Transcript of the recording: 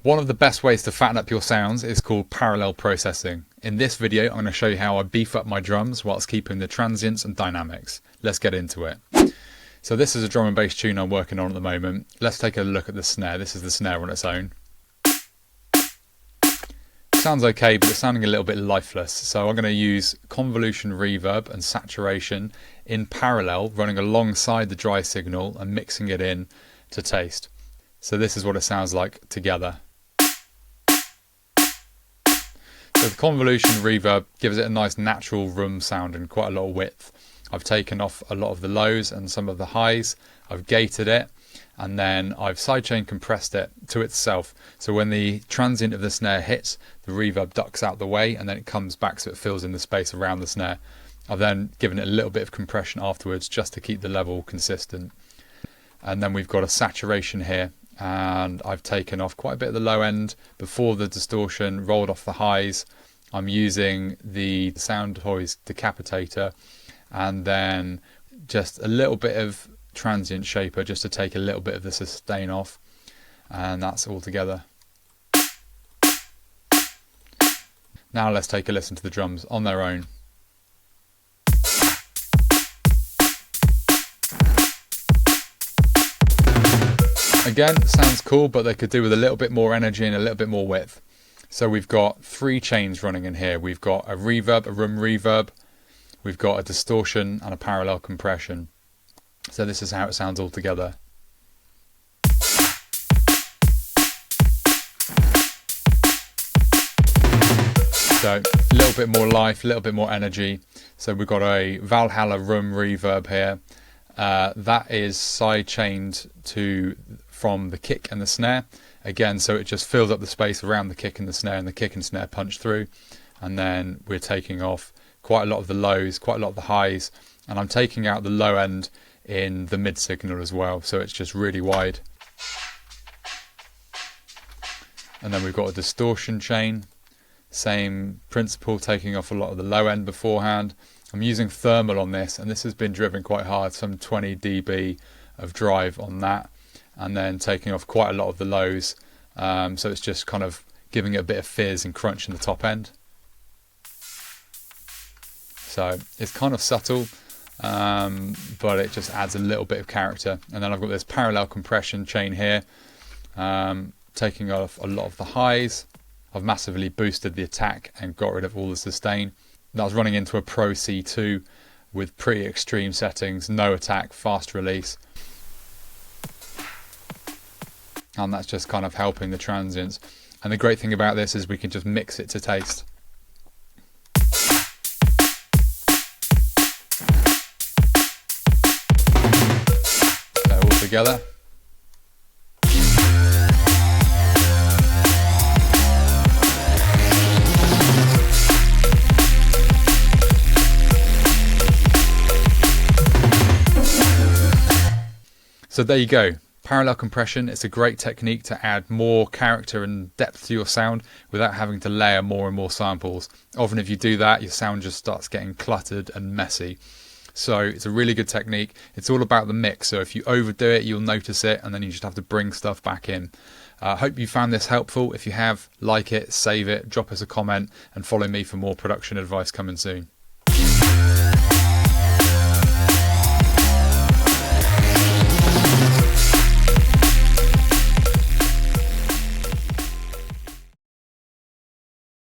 One of the best ways to fatten up your sounds is called parallel processing. In this video, I'm going to show you how I beef up my drums whilst keeping the transients and dynamics. Let's get into it. So this is a drum and bass tune I'm working on at the moment. Let's take a look at the snare. This is the snare on its own. Sounds okay, but it's sounding a little bit lifeless. So I'm going to use convolution, reverb and saturation in parallel, running alongside the dry signal and mixing it in to taste. So this is what it sounds like together. So the convolution reverb gives it a nice natural room sound and quite a lot of width. I've taken off a lot of the lows and some of the highs. I've gated it and then I've sidechain compressed it to itself. So when the transient of the snare hits, the reverb ducks out the way and then it comes back so it fills in the space around the snare. I've then given it a little bit of compression afterwards just to keep the level consistent. And then we've got a saturation here. And I've taken off quite a bit of the low end before the distortion, rolled off the highs. I'm using the Sound Toys decapitator and then just a little bit of transient shaper just to take a little bit of the sustain off, and that's all together. Now let's take a listen to the drums on their own. Again, sounds cool, but they could do with a little bit more energy and a little bit more width. So we've got 3 chains running in here. We've got a reverb, a room reverb, we've got a distortion and a parallel compression. So this is how it sounds all together. So a little bit more life, a little bit more energy. So we've got a Valhalla room reverb here. That is side chained from the kick and the snare again, so it just fills up the space around the kick and the snare, and the kick and snare punch through. And then we're taking off quite a lot of the lows, quite a lot of the highs, and I'm taking out the low end in the mid signal as well, so it's just really wide. And then we've got a distortion chain, same principle, taking off a lot of the low end beforehand. I'm using thermal on this, and this has been driven quite hard, some 20 dB of drive on that, and then taking off quite a lot of the lows, so it's just kind of giving it a bit of fizz and crunch in the top end. So it's kind of subtle, but it just adds a little bit of character. And then I've got this parallel compression chain here, taking off a lot of the highs. I've massively boosted the attack and got rid of all the sustain. That was running into a Pro C2 with pretty extreme settings, no attack, fast release. And that's just kind of helping the transients. And the great thing about this is we can just mix it to taste. So all together. So there you go. Parallel compression, it's a great technique to add more character and depth to your sound without having to layer more and more samples. Often if you do that, your sound just starts getting cluttered and messy. So it's a really good technique. It's all about the mix. So if you overdo it, you'll notice it, and then you just have to bring stuff back in. I hope you found this helpful. If you have, like it, save it, drop us a comment, and follow me for more production advice coming soon.